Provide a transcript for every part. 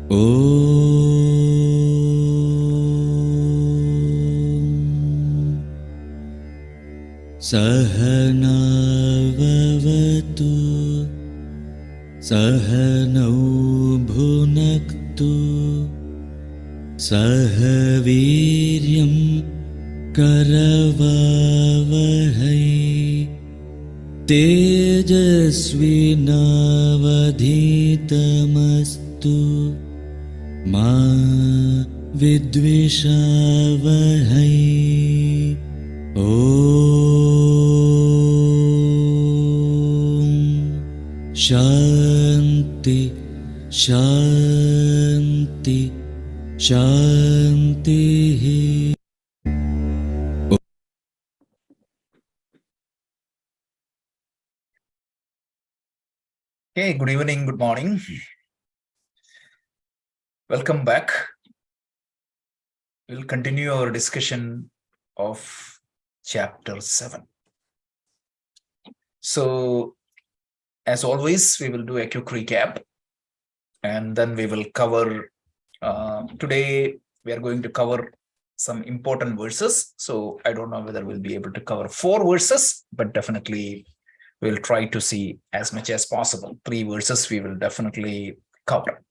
Sahanavavatu Sahanau bhunaktu Sahaviryam karavavahai Tejasvinavadhitamastu Ma vidvishavahai Om Shanti Shanti Shanti. Okay, good evening, good morning. Welcome back. We'll continue our discussion of chapter 7. So, as always, we will do a quick recap and then we will cover, today we are going to cover some important verses. So, I don't know whether we'll be able to cover 4 verses, but definitely we'll try to see as much as possible. 3 verses we will definitely cover.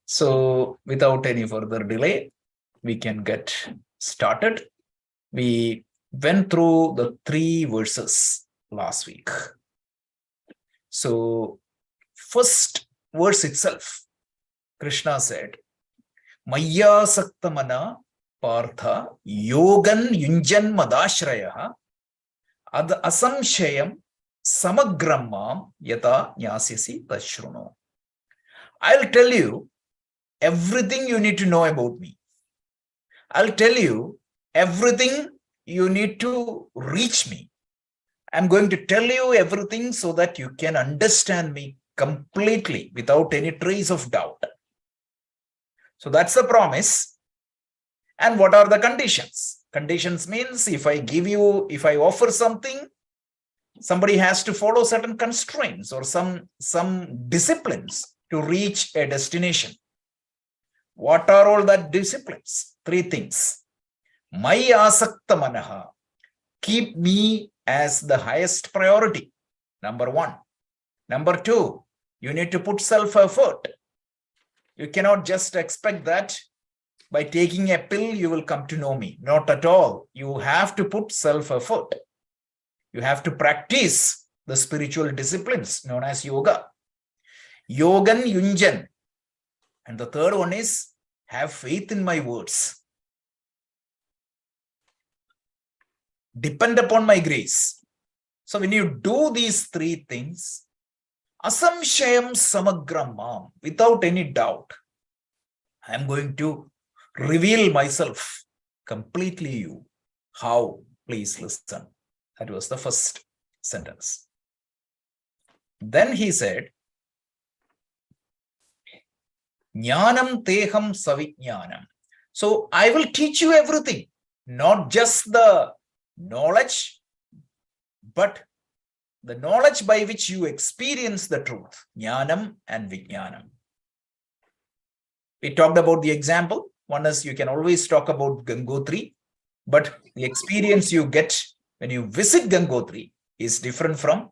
So, without any further delay, we can get started. We went through the 3 verses last week. So, first verse itself, Krishna said, Maya saktamana partha yogan yunjan madashraya ad asamshayam samagrammam yata nyasyasi tashruno. I'll tell you everything you need to know about me. I'll tell you everything you need to reach me. I'm going to tell you everything so that you can understand me completely without any trace of doubt. So that's the promise. And what are the conditions? Conditions means if I offer something, somebody has to follow certain constraints or some disciplines to reach a destination. What are all that disciplines? 3 things. Maya asakta manaha. Keep me as the highest priority. Number 1. Number 2, you need to put self-effort. You cannot just expect that by taking a pill, you will come to know me. Not at all. You have to put self-effort. You have to practice the spiritual disciplines known as yoga. Yogan yunjan. And the third one is, have faith in my words. Depend upon my grace. So when you do these 3 things, asamshayam samagrammam, without any doubt, I am going to reveal myself completely you. How? Please listen. That was the first sentence. Then he said, Jnanam teham savijnanam. So I will teach you everything, not just the knowledge, but the knowledge by which you experience the truth. Jnanam and vijnanam. We talked about the example. One is you can always talk about Gangotri, but the experience you get when you visit Gangotri is different from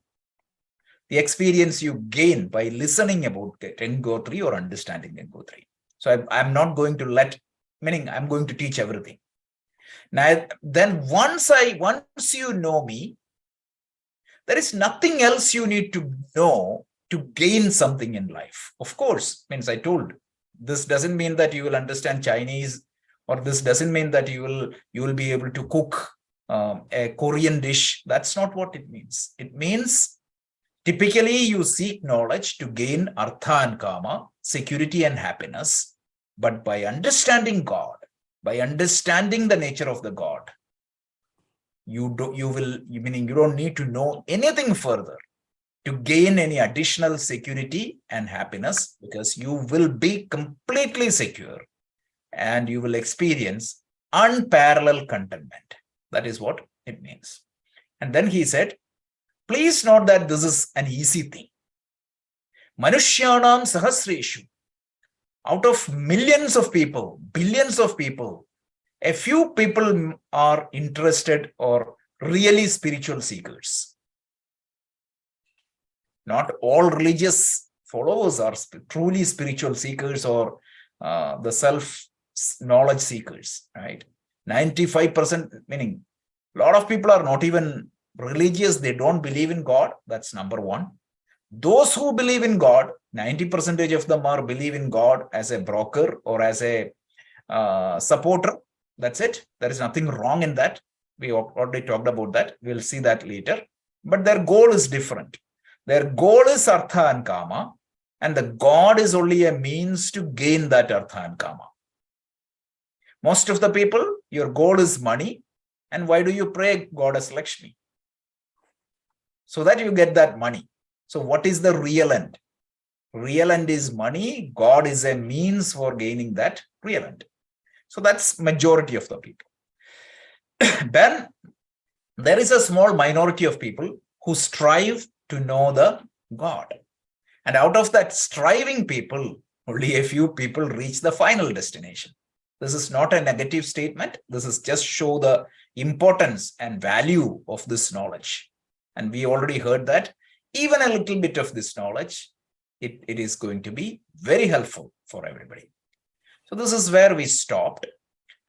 the experience you gain by listening about Gangotri or understanding Gangotri. So I'm not going to I'm going to teach everything. Now, then once you know me, there is nothing else you need to know to gain something in life. Of course, means I told, this doesn't mean that you will understand Chinese, or this doesn't mean that you will be able to cook a Korean dish. That's not what it means. It means typically you seek knowledge to gain artha and kama, security and happiness, but by understanding God, by understanding the nature of the God, you don't need to know anything further to gain any additional security and happiness, because you will be completely secure and you will experience unparalleled contentment. That is what it means. And then he said, please note that this is an easy thing. Manushyanam sahasreshu. Out of millions of people, billions of people, a few people are interested or really spiritual seekers. Not all religious followers are truly spiritual seekers or the self-knowledge seekers, right? 95%, meaning a lot of people are not even religious. They don't believe in God. That's number one. Those who believe in God, 90% of them are believe in God as a broker or as a supporter. That's it. There is nothing wrong in that. We already talked about that. We'll see that later. But their goal is different. Their goal is Artha and Kama, and the God is only a means to gain that Artha and Kama. Most of the people, your goal is money. And why do you pray Goddess Lakshmi? So that you get that money. So what is the real end? Real end is money. God is a means for gaining that real end. So that's majority of the people. Then there is a small minority of people who strive to know the God. And out of that striving people, only a few people reach the final destination. This is not a negative statement. This is just show the importance and value of this knowledge. And we already heard that even a little bit of this knowledge, it is going to be very helpful for everybody. So this is where we stopped.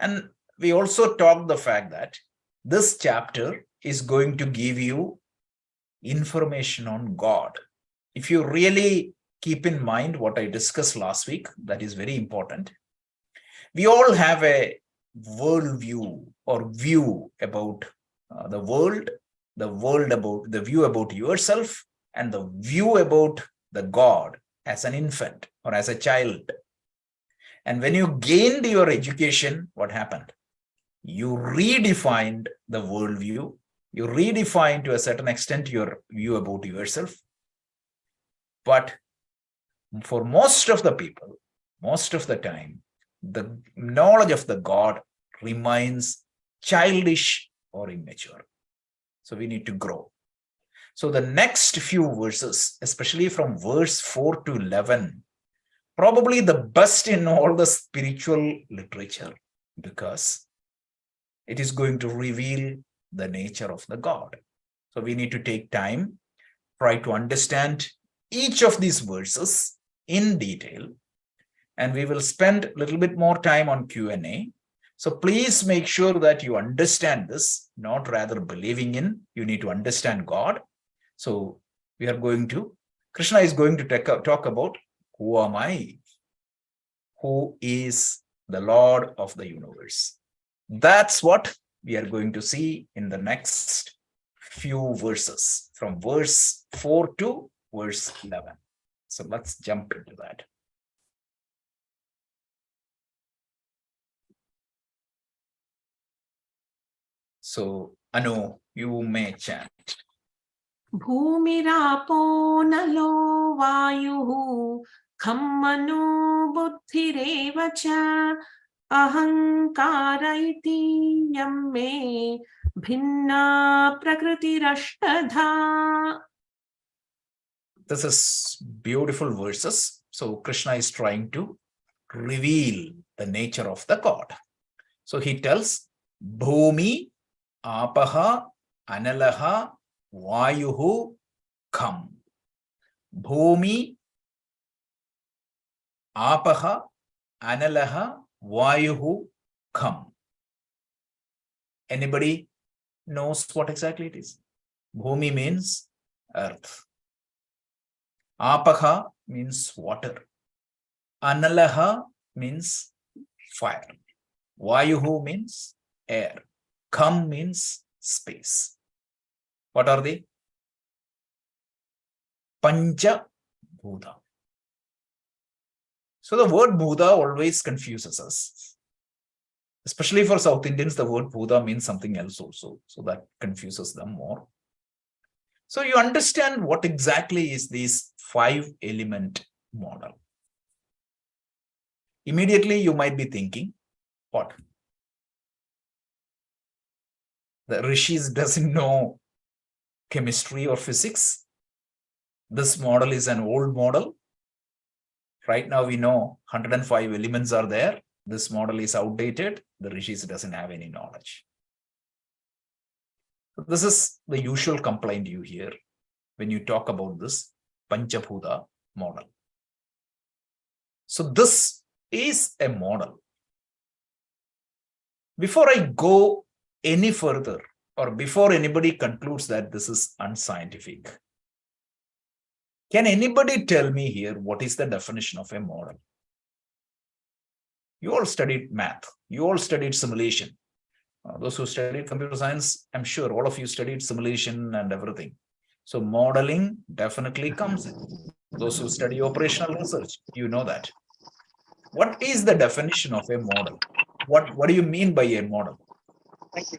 And we also talked the fact that this chapter is going to give you information on God. If you really keep in mind what I discussed last week, that is very important. We all have a worldview or view about the world about the view about yourself, and the view about the God as an infant or as a child. And when you gained your education, what happened? You redefined the worldview. You redefined to a certain extent your view about yourself. But for most of the people, most of the time, the knowledge of the God remains childish or immature. So we need to grow. So the next few verses, especially from verse 4 to 11, probably the best in all the spiritual literature, because it is going to reveal the nature of the God. So we need to take time, try to understand each of these verses in detail, and we will spend a little bit more time on Q&A. So please make sure that you understand this, not rather believing in. You need to understand God. So we are going to, Krishna is going to talk about who am I? Who is the Lord of the universe? That's what we are going to see in the next few verses, from verse 4 to verse 11. So let's jump into that. So, Anu, you may chant. भूमिरापो नलो वायुः खं मनो बुद्धिरेव च अहंकार इति यं मे भिन्ना प्रकृतिरष्टधा. This is beautiful verses. So Krishna is trying to reveal the nature of the God. So he tells Bhumi, Apaha, Analaha, Vayuhu, Kham. Bhumi, Apaha, Analaha, Vayuhu, Kham. Anybody knows what exactly it is? Bhumi means earth. Apaha means water. Analaha means fire. Vayuhu means air. Kham means space. What are they? Pancha Bhuta. So the word Bhuta always confuses us. Especially for South Indians, the word Bhuta means something else also. So that confuses them more. So you understand what exactly is this 5-element model. Immediately you might be thinking, what? The rishis doesn't know chemistry or physics. This model is an old model. Right now we know 105 elements are there. This model is outdated. The Rishis doesn't have any knowledge. This is the usual complaint you hear when you talk about this Panchabhuta model. So this is a model. Before I go any further, or before anybody concludes that this is unscientific, can anybody tell me here what is the definition of a model? You all studied math. You all studied simulation. Those who studied computer science, I'm sure all of you studied simulation and everything. So modeling definitely comes in. Those who study operational research, you know that. What is the definition of a model? What do you mean by a model? Thank you.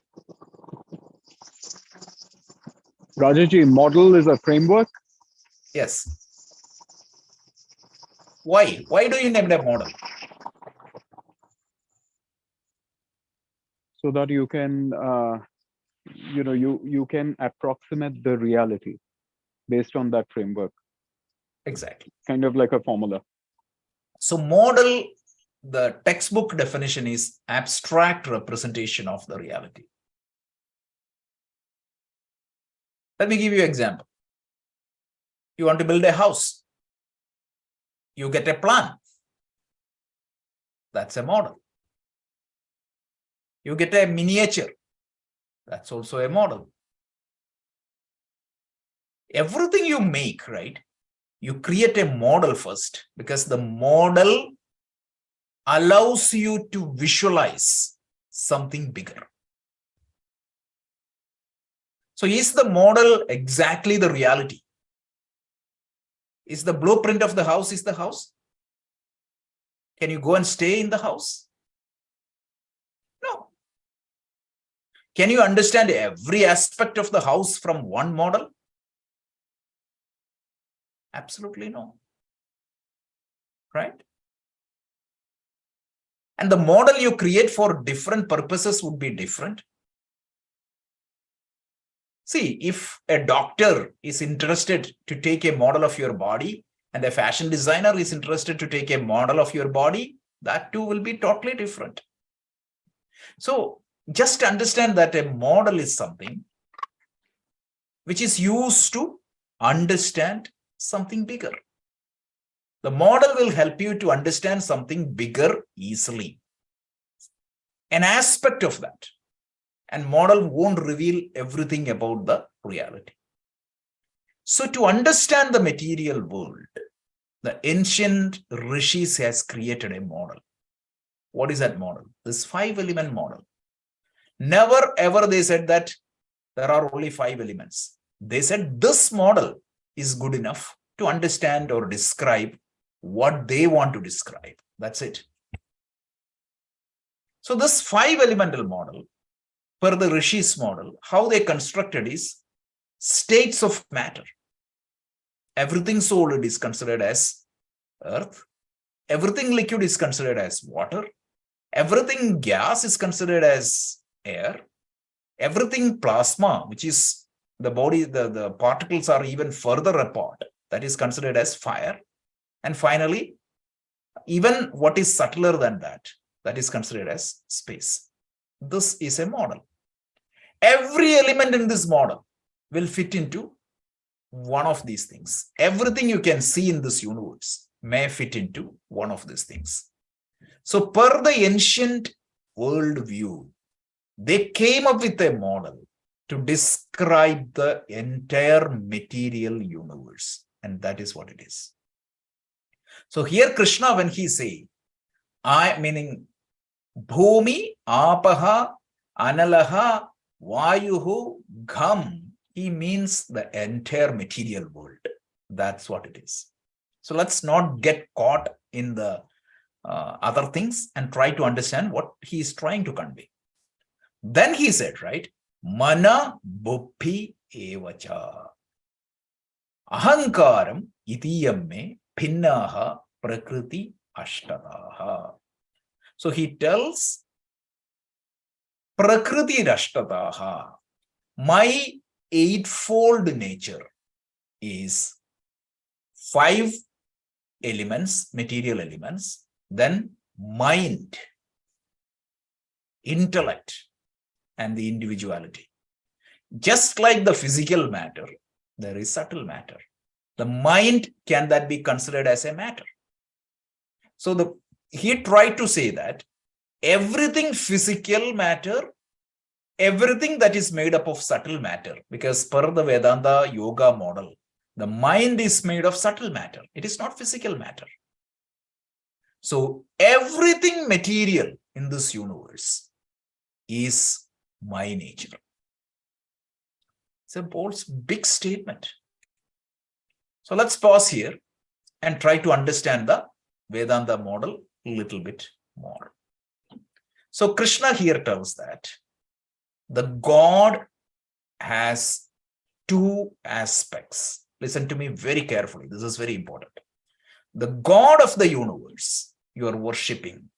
Rajaji, model is a framework? Yes. Why? Why do you name it a model? So that you can, you can approximate the reality based on that framework. Exactly. Kind of like a formula. So model, the textbook definition is abstract representation of the reality. Let me give you an example. You want to build a house. You get a plan. That's a model. You get a miniature. That's also a model. Everything you make, right? You create a model first, because the model allows you to visualize something bigger. So is the model exactly the reality? Is the blueprint of the house is the house? Can you go and stay in the house? No. Can you understand every aspect of the house from one model? Absolutely no. Right? And the model you create for different purposes would be different. See, if a doctor is interested to take a model of your body and a fashion designer is interested to take a model of your body, that too will be totally different. So just understand that a model is something which is used to understand something bigger. The model will help you to understand something bigger easily. An aspect of that. And model won't reveal everything about the reality. So to understand the material world, the ancient rishis has created a model. What is that model? This 5-element model. Never ever they said that there are only 5 elements. They said this model is good enough to understand or describe what they want to describe. That's it. So this 5-elemental model, per the Rishi's model, how they constructed is states of matter. Everything solid is considered as earth. Everything liquid is considered as water. Everything gas is considered as air. Everything plasma, which is the body, the particles are even further apart, that is considered as fire. And finally, even what is subtler than that, that is considered as space. This is a model. Every element in this model will fit into one of these things. Everything you can see in this universe may fit into one of these things. So per the ancient world view, they came up with a model to describe the entire material universe. And that is what it is. So here Krishna, when he say, meaning Bhumi, Apaha, Analaha, Vayuhu, Gham, he means the entire material world. That's what it is. So let's not get caught in the other things and try to understand what he is trying to convey. Then he said, right, Mana Buddhi Evacha Ahankaram Itiyamme Pinnaha Prakriti Ashtataha. So he tells Prakriti Ashtataha, my eightfold nature is 5 elements, material elements, then mind, intellect, and the individuality. Just like the physical matter, there is subtle matter. The mind, can that be considered as a matter? So he tried to say that everything physical matter, everything that is made up of subtle matter, because per the Vedanta yoga model, the mind is made of subtle matter. It is not physical matter. So everything material in this universe is my nature. It's a bold, big statement. So let's pause here and try to understand the Vedanta model a little bit more. So Krishna here tells that the God has two aspects. Listen to me very carefully. This is very important. The God of the universe you are worshipping,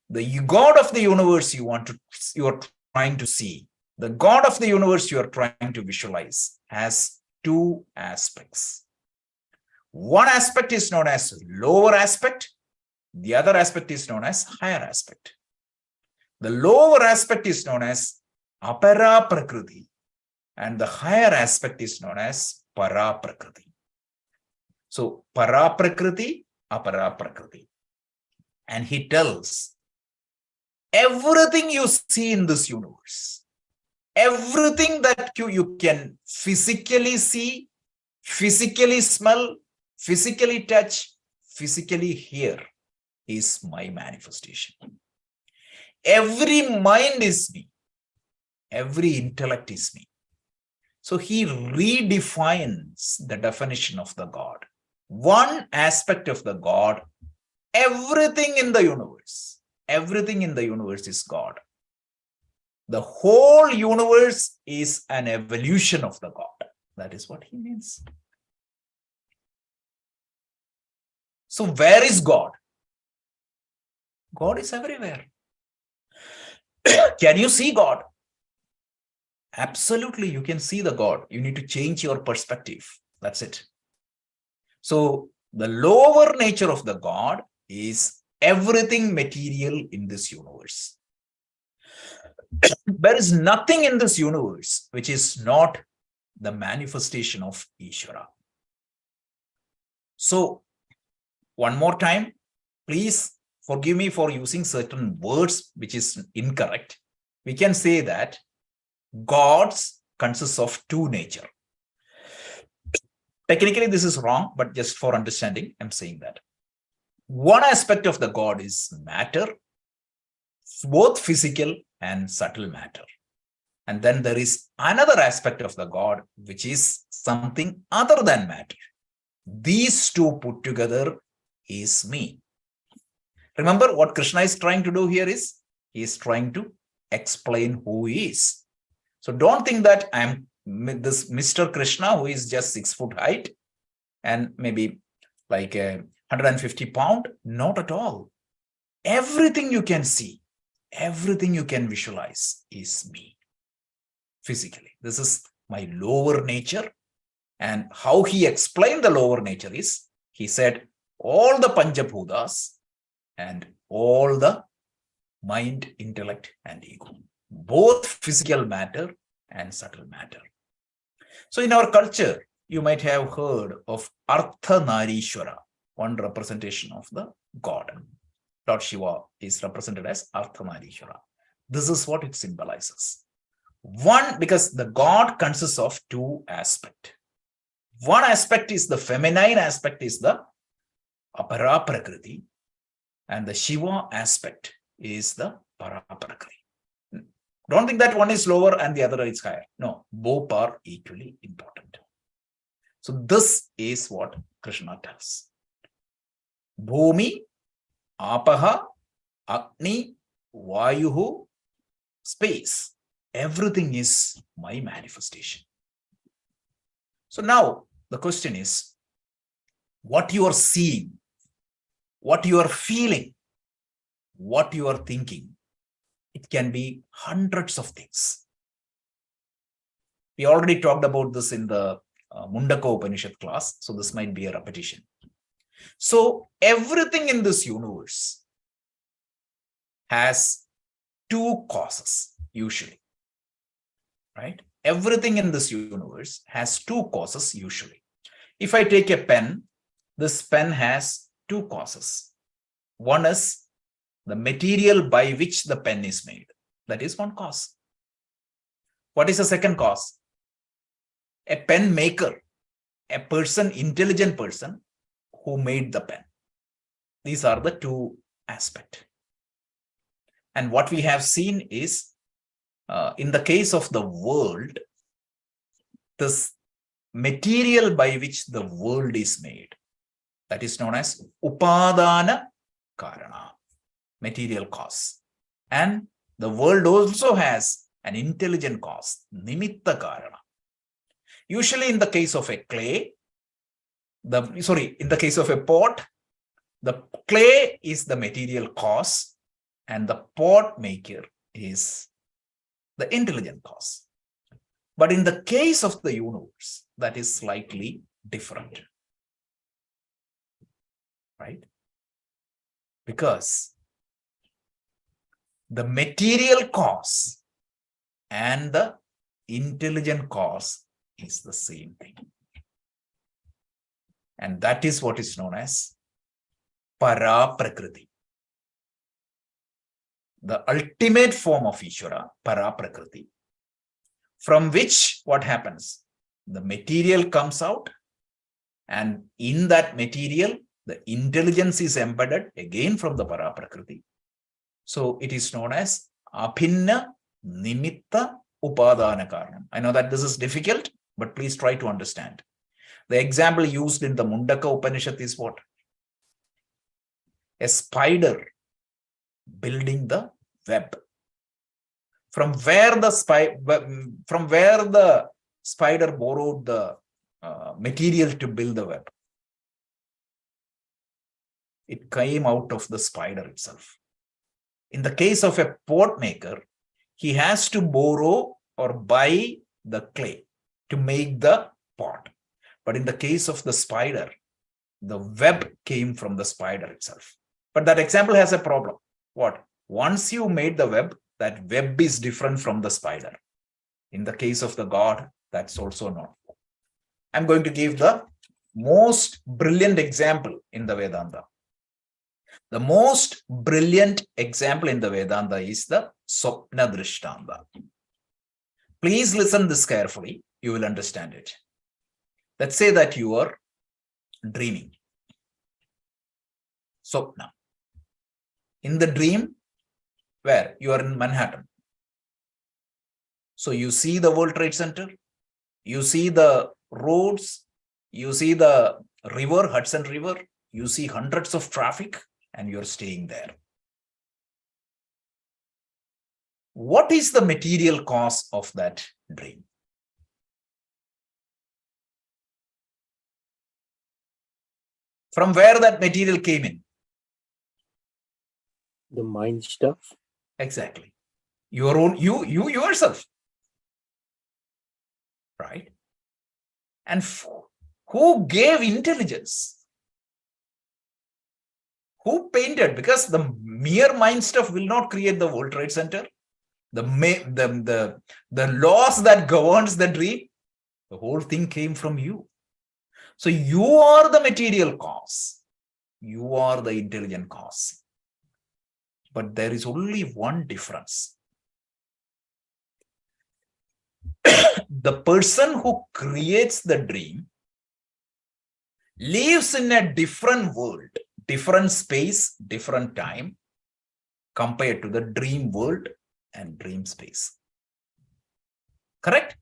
the God of the universe you are trying to see, the God of the universe you are trying to visualize has two aspects. One aspect is known as lower aspect. The other aspect is known as higher aspect. The lower aspect is known as apara prakriti, and the higher aspect is known as para prakriti. So para prakriti, apara prakriti. And he tells everything you see in this universe, everything that you can physically see, physically smell, physically touch, physically hear, is my manifestation. Every mind is me. Every intellect is me. So he redefines the definition of the God. One aspect of the God, everything in the universe is God. The whole universe is an evolution of the God. That is what he means. So where is God? God is everywhere. Can you see God? Absolutely, you can see the God. You need to change your perspective. That's it. So the lower nature of the God is everything material in this universe. There is nothing in this universe which is not the manifestation of Ishvara. So one more time, please forgive me for using certain words which is incorrect. We can say that gods consists of two nature. Technically, this is wrong, but just for understanding, I'm saying that. One aspect of the God is matter, both physical and subtle matter. And then there is another aspect of the God, which is something other than matter. These two put together is me. Remember what Krishna is trying to do here is, he is trying to explain who he is. So don't think that I'm this Mr. Krishna who is just 6 foot height and maybe like 150 pounds. Not at all. Everything you can see, everything you can visualize is me physically. This is my lower nature. And how he explained the lower nature is, he said all the Panchabhutas and all the mind, intellect, and ego, both physical matter and subtle matter. So in our culture, you might have heard of Ardhanarishwara, one representation of the God. Lord Shiva is represented as Ardhanarishwara. This is what it symbolizes. One, because the God consists of two aspects. One aspect is the feminine aspect is the apara prakriti, and the Shiva aspect is the para prakriti. Don't think that one is lower and the other is higher. No, both are equally important. So this is what Krishna tells. Bhumi, apaha, agni, vayuhu, space. Everything is my manifestation. So now the question is, what you are seeing, what you are feeling, what you are thinking, it can be hundreds of things. We already talked about this in the Mundaka Upanishad class, so this might be a repetition. So everything in this universe has two causes usually, right? Everything in this universe has two causes usually. If I take a pen, this pen has two causes. One is the material by which the pen is made. That is one cause. What is the second cause? A pen maker, a person, intelligent person who made the pen. These are the two aspects. And what we have seen is, in the case of the world, this material by which the world is made, that is known as upadana karana, material cause. And the world also has an intelligent cause, nimitta karana. Usually in the case of a clay, in the case of a pot, the clay is the material cause and the pot maker is the intelligent cause. But in the case of the universe, that is slightly different, right? Because the material cause and the intelligent cause is the same thing. And that is what is known as para prakriti. The ultimate form of Ishvara, para prakriti, from which what happens? The material comes out, and in that material, the intelligence is embedded again from the para prakriti. So it is known as abhinna nimitta upadana karanam. I know that this is difficult, but please try to understand. The example used in the Mundaka Upanishad is what? A spider building the web. From where the spider borrowed the material to build the web? It came out of the spider itself. In the case of a pot maker, he has to borrow or buy the clay to make the pot. But in the case of the spider, the web came from the spider itself. But that example has a problem. What? Once you made the web, that web is different from the spider. In the case of the God, that's also known. I'm going to give the most brilliant example in the Vedanta. The most brilliant example in the Vedanta is the Swapna Drishtanta. Please listen this carefully. You will understand it. Let's say that you are dreaming. Swapna. In the dream, where? You are in Manhattan. So you see the World Trade Center, you see the roads, you see the river, Hudson River, you see hundreds of traffic, and you're staying there. What is the material cause of that dream? From where that material came in? The mind stuff. Exactly. Your own, you yourself. Right? And who gave intelligence? Who painted? Because the mere mind stuff will not create the World Trade Center. The laws that governs the dream, the whole thing came from you. So you are the material cause. You are the intelligent cause. But there is only one difference. The person who creates the dream lives in a different world, different space, different time compared to the dream world and dream space. Correct?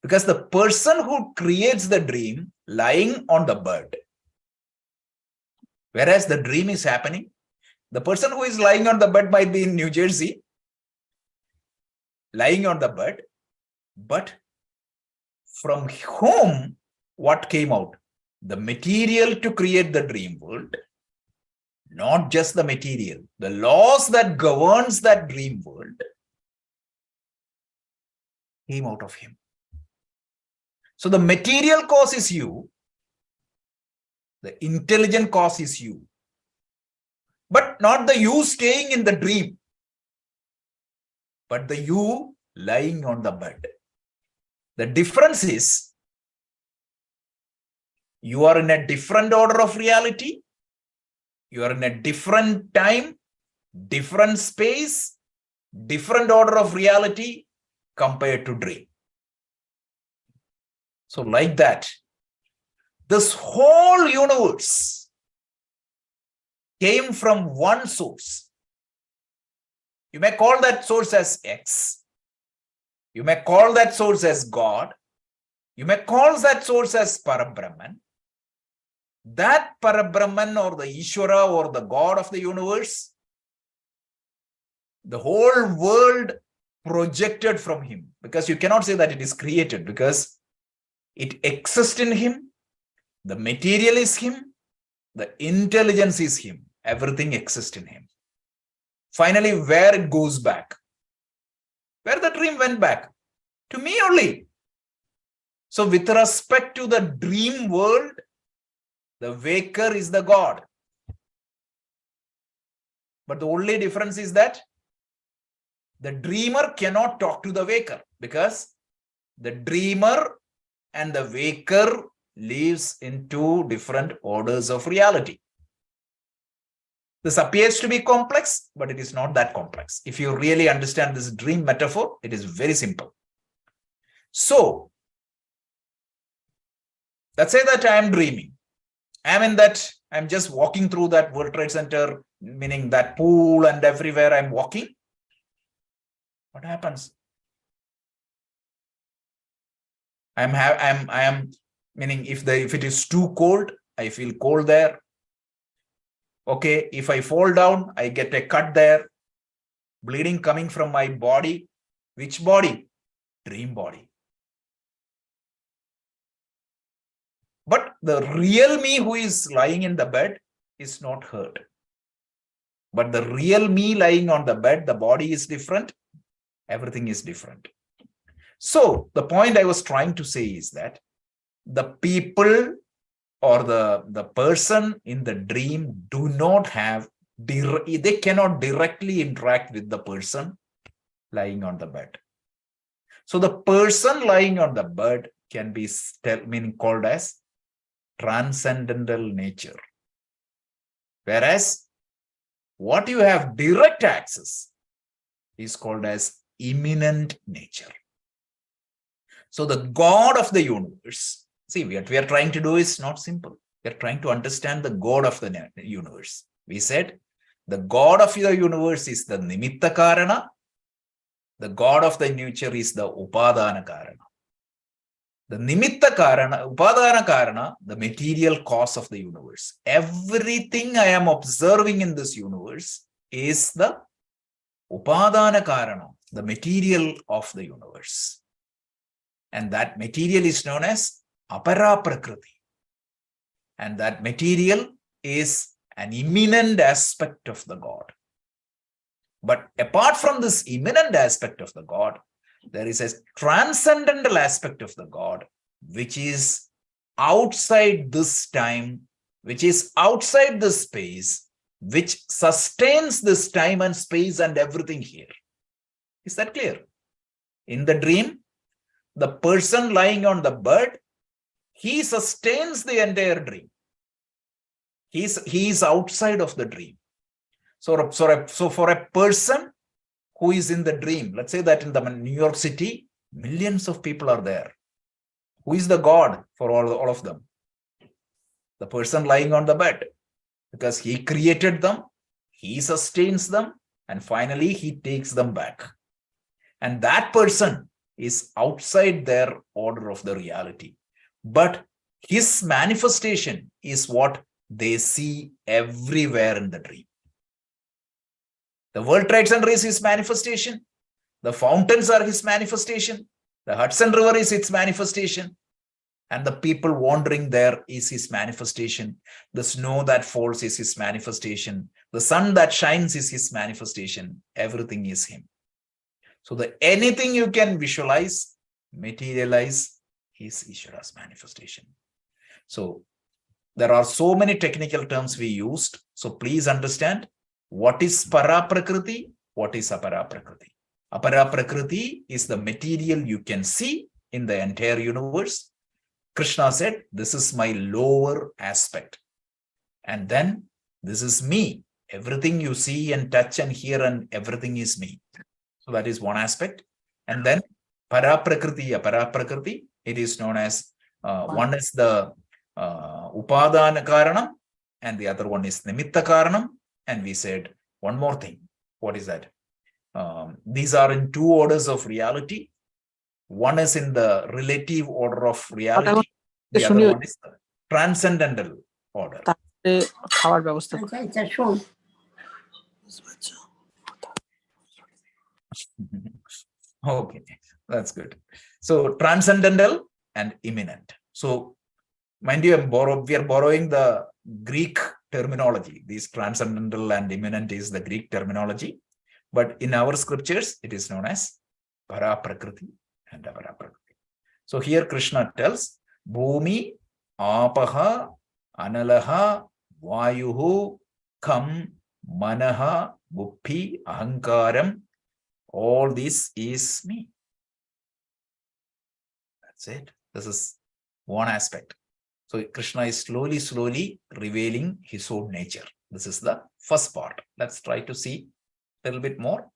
Because the person who creates the dream lying on the bed, whereas the dream is happening, the person who is lying on the bed might be in New Jersey, lying on the bed, but from whom what came out? The material to create the dream world, not just the material, the laws that governs that dream world came out of him. So the material cause is you, The intelligent cause is you. But not the you staying in the dream, but the you lying on the bed. The difference is you are in a different order of reality. You are in a different time, different space, different order of reality compared to dream. So like that, this whole universe came from one source. You may call that source as X. You may call that source as God. You may call that source as Parabrahman. That Parabrahman or the Ishvara or the God of the universe, the whole world projected from him, because you cannot say that it is created, because it exists in him, the material is him, the intelligence is him, everything exists in him. Finally, where it goes back? Where the dream went back? To me only. So with respect to the dream world, the waker is the God. But the only difference is that the dreamer cannot talk to the waker, because the dreamer and the waker lives in two different orders of reality. This appears to be complex, but it is not that complex. If you really understand this dream metaphor, it is very simple. So, let's say that I am dreaming. I'm just walking through that World Trade Center, meaning that pool, and everywhere I'm walking. What happens? I am meaning if it is too cold, I feel cold there. Okay, if I fall down, I get a cut there, bleeding coming from my body. Which body? Dream body. But the real me who is lying in the bed is not hurt. But the real me lying on the bed, the body is different. Everything is different. So the point I was trying to say is that the people or the person in the dream do not have, they cannot directly interact with the person lying on the bed. So the person lying on the bed can be called as transcendental nature. Whereas what you have direct access is called as immanent nature. So the God of the universe, see, what we are trying to do is not simple. We are trying to understand the God of the universe. We said the God of the universe is the Nimitta Karana. The God of the nature is the Upadana Karana. The Nimitta Karana, Upadana Karana, the material cause of the universe. Everything I am observing in this universe is the Upadana Karana, the material of the universe. And that material is known as Apara Prakriti. And that material is an immanent aspect of the God. But apart from this immanent aspect of the God, there is a transcendental aspect of the God, which is outside this time, which is outside this space, which sustains this time and space and everything here. Is that clear? In the dream, the person lying on the bed, he sustains the entire dream. He is outside of the dream. So for a person who is in the dream, let's say that in the New York City, millions of people are there. Who is the God for all of them? The person lying on the bed, because he created them, he sustains them, and finally he takes them back. And that person is outside their order of the reality. But his manifestation is what they see everywhere in the dream. The World Trade Center is his manifestation. The fountains are his manifestation. The Hudson River is its manifestation. And the people wandering there is his manifestation. The snow that falls is his manifestation. The sun that shines is his manifestation. Everything is him. So anything you can visualize, materialize, is Ishvara's manifestation. So There are so many technical terms we used. So please understand what is para prakriti, what is apara prakriti. Apara prakriti is the material you can see in the entire universe. Krishna said, this is my lower aspect. And then this is me. Everything you see and touch and hear and everything is me. So that is one aspect. And then para prakriti, apara prakriti, it is known as, one is the upadana karanam and the other one is nimitta karanam. And we said one more thing. What is that? These are in two orders of reality. One is in the relative order of reality. The other one is the transcendental order. Okay, that's good. So transcendental and immanent. So mind you, we are borrowing the Greek terminology. This transcendental and immanent is the Greek terminology. But in our scriptures, it is known as para prakriti and apara prakriti. So here Krishna tells, Bhumi, Apaha, Analaha, Vayuhu, Kam, Manaha, Bupphi, Ahankaram. All this is me. That's it. This is one aspect. So Krishna is slowly revealing his own nature. This is the first part. Let's try to see a little bit more.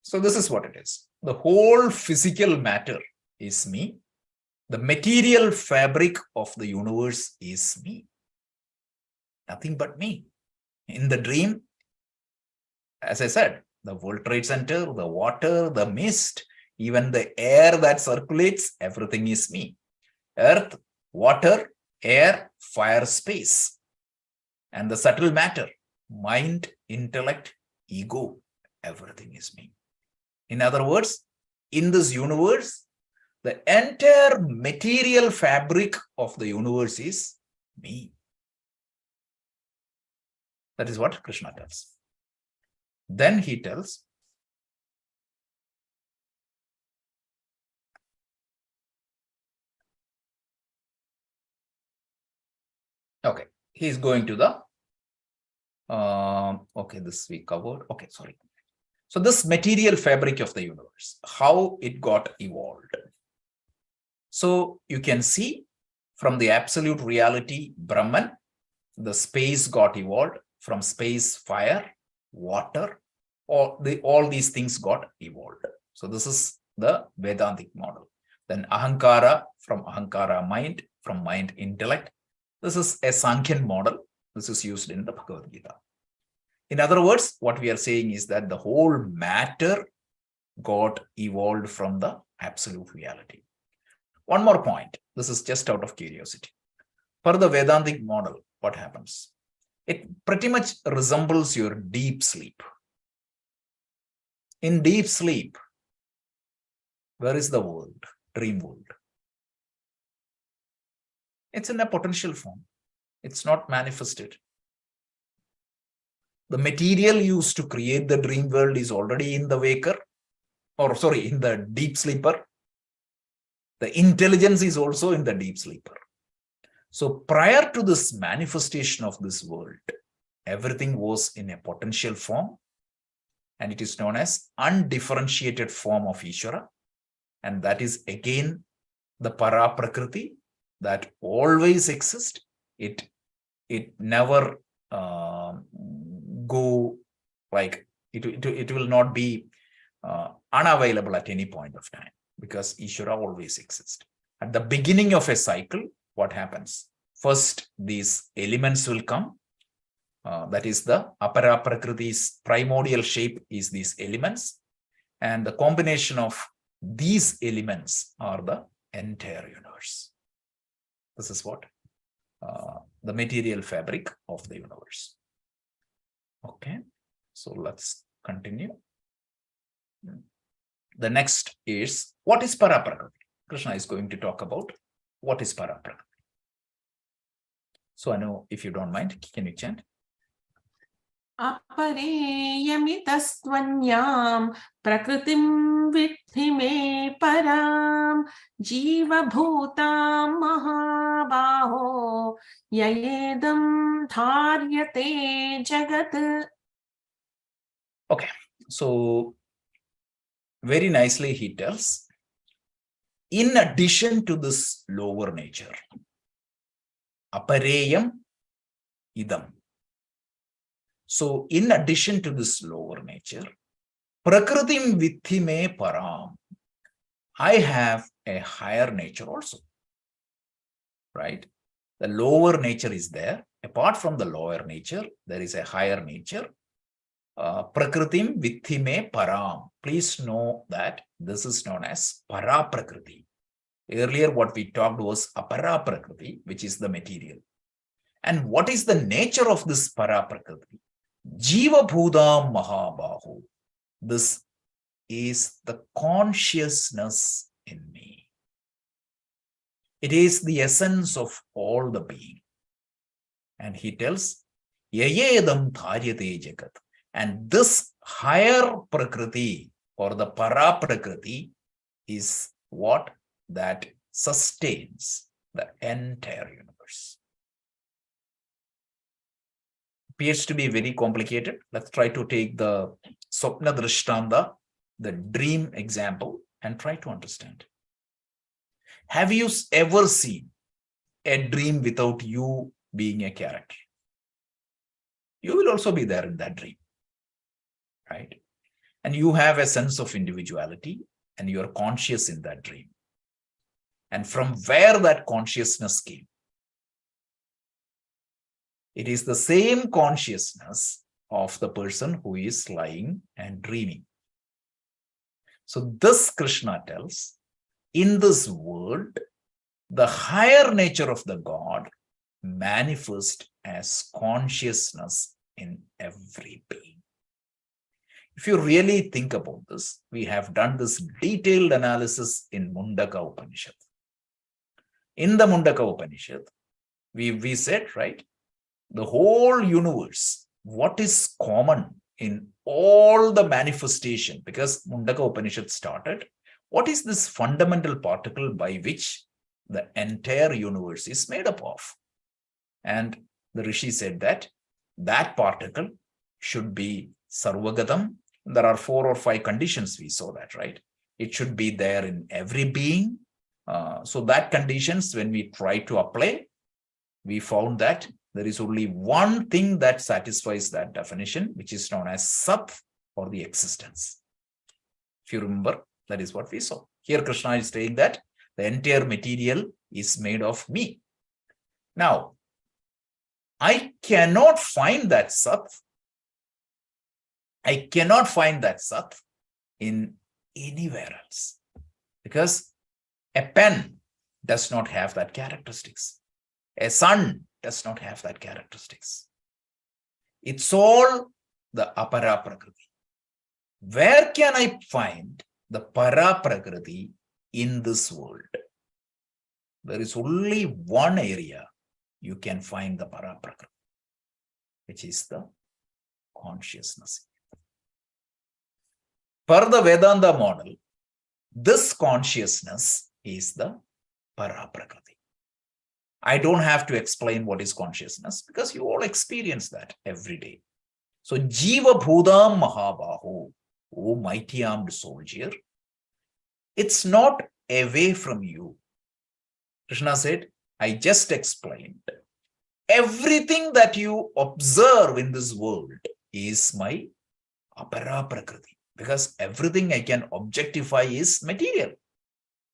So this is what it is. The whole physical matter is me. The material fabric of the universe is me. Nothing but me. In the dream, as I said, the World Trade Center, the water, the mist, even the air that circulates, everything is me. Earth, water, air, fire, space. And the subtle matter, mind, intellect, ego, everything is me. In other words, in this universe, the entire material fabric of the universe is me. That is what Krishna tells. Then he tells, okay, he is going to the, okay, this we covered. Okay, sorry. So this material fabric of the universe, how it got evolved. So you can see from the absolute reality, Brahman, the space got evolved. From space, fire, water, all these things got evolved. So this is the Vedantic model. Then Ahankara, from Ahankara, mind, from mind, intellect. This is a Sankhyan model. This is used in the Bhagavad Gita. In other words, what we are saying is that the whole matter got evolved from the absolute reality. One more point. This is just out of curiosity. For the Vedantic model, what happens? It pretty much resembles your deep sleep. In deep sleep, where is the world? Dream world. It's in a potential form. It's not manifested. The material used to create the dream world is already in the waker, or sorry, in the deep sleeper. The intelligence is also in the deep sleeper. So prior to this manifestation of this world, everything was in a potential form, and it is known as undifferentiated form of Ishvara. And that is again the para prakriti that always exists. It never go like it will not be unavailable at any point of time, because Ishvara always exists. At the beginning of a cycle, what happens? First, these elements will come. That is the apara prakriti's primordial shape is these elements. And the combination of these elements are the entire universe. This is what the material fabric of the universe. Okay, so let's continue. The next is, what is para prakriti? Krishna is going to talk about what is para prakriti. So I know, if you don't mind, can you chant? अपरेयमितस्त्वन्यां प्रकृतिं विद्धि मे परां जीवभूतां महाबाहो ययेदं धार्यते जगत्. Okay, so very nicely he tells, in addition to this lower nature, apareyam idam. So in addition to this lower nature, prakritim viddhi me param, I have a higher nature also, right? The lower nature is there. Apart from the lower nature, there is a higher nature. Prakritim viddhi me param. Please know that this is known as para prakriti. Earlier what we talked was apara prakriti, which is the material. And what is the nature of this para prakriti? Jiva bhudam mahabahu. This is the consciousness in me. It is the essence of all the being. And he tells, yayedam dharyate jagat. And this higher prakriti or the para prakriti is what that sustains the entire universe. Appears to be very complicated. Let's try to take the Swapna Drishtanda, the dream example, and try to understand. Have you ever seen a dream without you being a character? You will also be there in that dream, right? And you have a sense of individuality and you are conscious in that dream. And from where that consciousness came? It is the same consciousness of the person who is lying and dreaming. So this Krishna tells, in this world, the higher nature of the God manifests as consciousness in every being. If you really think about this, we have done this detailed analysis in Mundaka Upanishad. In the Mundaka Upanishad, we said, right, the whole universe, what is common in all the manifestation, because Mundaka Upanishad started, what is this fundamental particle by which the entire universe is made up of? And the Rishi said that that particle should be Sarvagatam. There are 4 or 5 conditions, we saw that, right? It should be there in every being. So that conditions, when we try to apply, we found that there is only one thing that satisfies that definition, which is known as Sat, or the existence. If you remember, that is what we saw. Here Krishna is saying that the entire material is made of me. Now, I cannot find that Sat. I cannot find that Sat in anywhere else, because a pen does not have that characteristics. A sun does not have that characteristics. It's all the apara prakriti. Where can I find the para prakriti in this world? There is only one area you can find the para prakriti, which is the consciousness. Per the Vedanta model, this consciousness is the para prakriti. I don't have to explain what is consciousness, because you all experience that every day. So Jiva Bhudam Mahabahu, O mighty armed soldier, it's not away from you. Krishna said, I just explained. Everything that you observe in this world is my apara prakriti, because everything I can objectify is material,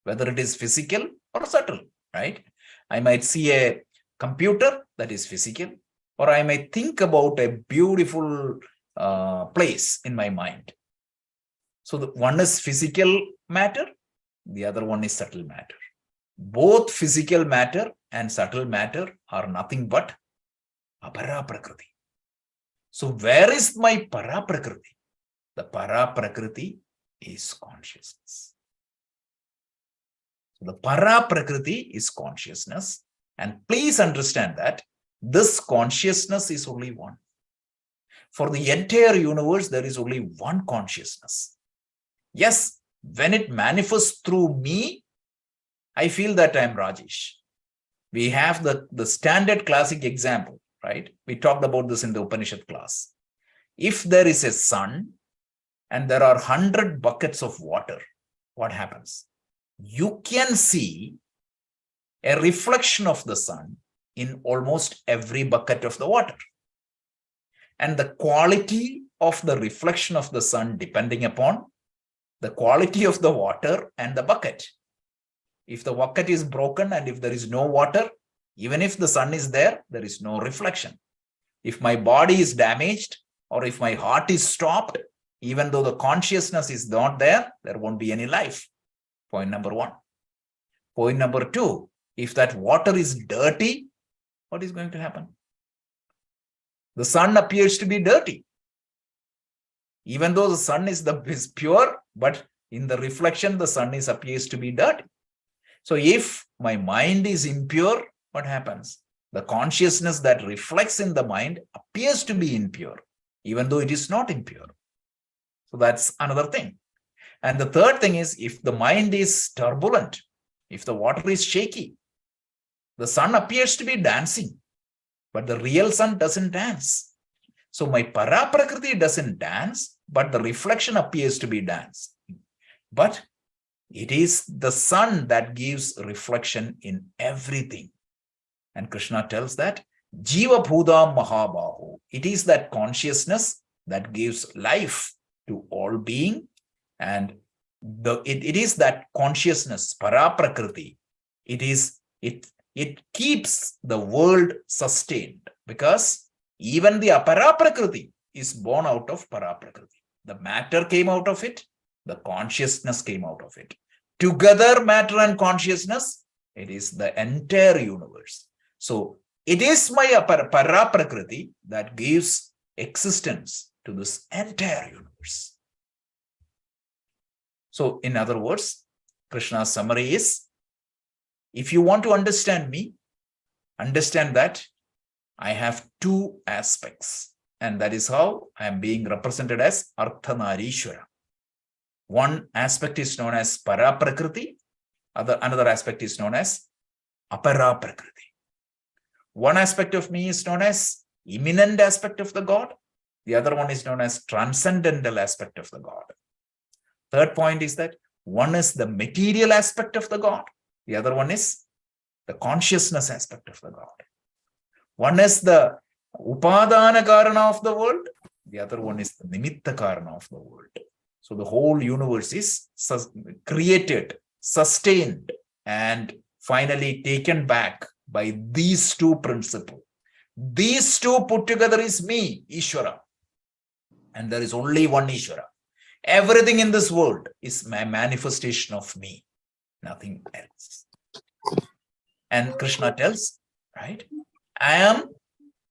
whether it is physical or subtle, right? I might see a computer that is physical, or I might think about a beautiful place in my mind. So the one is physical matter, the other one is subtle matter. Both physical matter and subtle matter are nothing but apara prakriti. So where is my para prakriti? The para prakriti is consciousness. So the para prakriti is consciousness. And please understand that this consciousness is only one. For the entire universe, there is only one consciousness. Yes, when it manifests through me, I feel that I am Rajesh. We have the standard classic example, right? We talked about this in the Upanishad class. If there is a sun and there are 100 buckets of water, what happens? You can see a reflection of the sun in almost every bucket of the water. And the quality of the reflection of the sun depending upon the quality of the water and the bucket. If the bucket is broken and if there is no water, even if the sun is there, there is no reflection. If my body is damaged or if my heart is stopped, even though the consciousness is not there, there won't be any life. Point number one. Point number two, if that water is dirty, what is going to happen? The sun appears to be dirty. Even though the sun is pure, but in the reflection, the sun appears to be dirty. So if my mind is impure, what happens? The consciousness that reflects in the mind appears to be impure, even though it is not impure. So that's another thing. And the third thing is, if the mind is turbulent, if the water is shaky, the sun appears to be dancing, but the real sun doesn't dance. So my Paraprakriti doesn't dance, but the reflection appears to be dancing. But it is the sun that gives reflection in everything. And Krishna tells that Jiva Bhudam Mahabaho. It is that consciousness that gives life to all being. And it is that consciousness, Paraprakriti. It keeps the world sustained, because even the Aparaprakriti is born out of Paraprakriti. The matter came out of it, the consciousness came out of it. Together, matter and consciousness, it is the entire universe. So it is my Paraprakriti that gives existence to this entire universe. So in other words, Krishna's summary is, if you want to understand me, understand that I have two aspects, and that is how I am being represented as Ardhanarishwara. One aspect is known as Paraprakriti, another aspect is known as Aparaprakriti. One aspect of me is known as immanent aspect of the God. The other one is known as transcendental aspect of the God. Third point is that one is the material aspect of the God. The other one is the consciousness aspect of the God. One is the Upadana Karana of the world. The other one is the Nimitta Karana of the world. So the whole universe is created, sustained, and finally taken back by these two principles. These two put together is me, Ishvara. And there is only one Ishvara. Everything in this world is my manifestation of me, nothing else. And Krishna tells, right? I am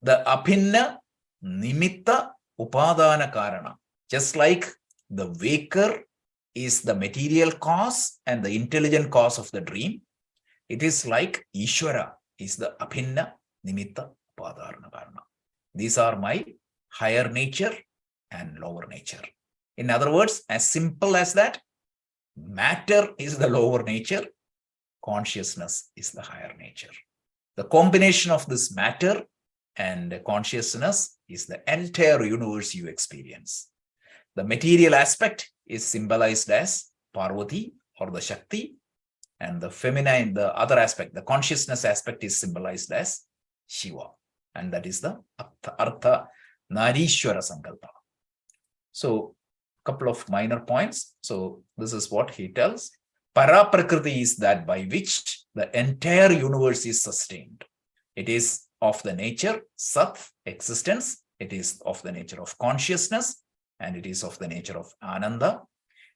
the Abhinna Nimitta Upadana Karana. Just like the waker is the material cause and the intelligent cause of the dream, it is like Ishvara is the Abhinna Nimitta Upadana Karana. These are my higher nature and lower nature. In other words, as simple as that, matter is the lower nature, consciousness is the higher nature. The combination of this matter and consciousness is the entire universe you experience. The material aspect is symbolized as Parvati or the Shakti, and the feminine, the other aspect, the consciousness aspect is symbolized as Shiva, and that is the Artha Narishwara Sankalpa. So, couple of minor points. So, this is what he tells. Paraprakriti is that by which the entire universe is sustained. It is of the nature, Sat, existence. It is of the nature of consciousness, and it is of the nature of Ananda.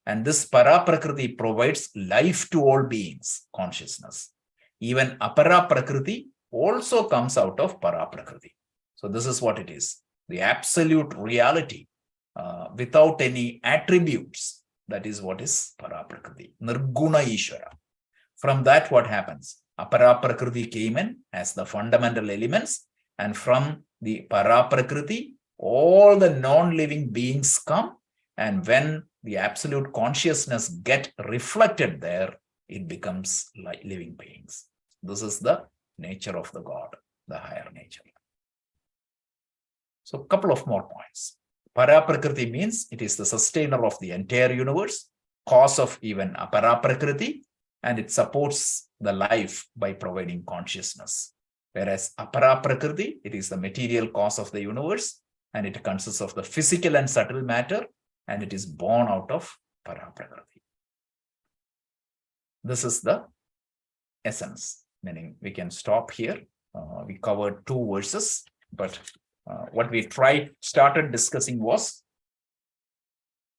And this Paraprakriti provides life to all beings, consciousness. Even Aparaprakriti also comes out of Paraprakriti. So this is what it is. The absolute reality without any attributes. That is what is Paraprakriti. Nirguna Ishvara. From that, what happens? Aparaprakriti came in as the fundamental elements, and from the Paraprakriti, all the non-living beings come, and when the absolute consciousness get reflected there, it becomes like living beings. This is the nature of the God, the higher nature. So a couple of more points. Paraprakriti means it is the sustainer of the entire universe, cause of even aparaprakriti, and it supports the life by providing consciousness. Whereas aparaprakriti, it is the material cause of the universe, and it consists of the physical and subtle matter, and it is born out of paraprakriti. This is the essence, meaning we can stop here. We covered 2 verses, but what we started discussing was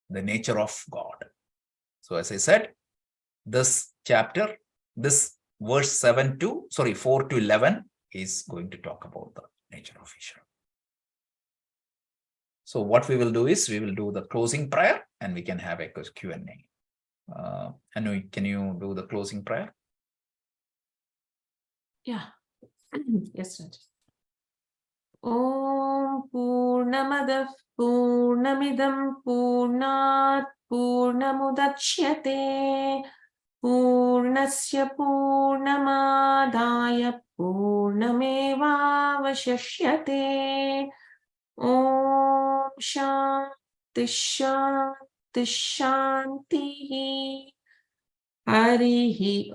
the nature of God. So as I said, this chapter, this verse 4 to 11 is going to talk about the nature of Ishvara. So what we will do is we will do the closing prayer and we can have a Q&A. Anu, can you do the closing prayer? Yeah. Yes, Raj. Om Purnamadav Purnamidam Purnat Purnamudachyate Purnasya Purnamadaya Purnamevavashishyate. Om Shanti Shanti Shanti. Harihi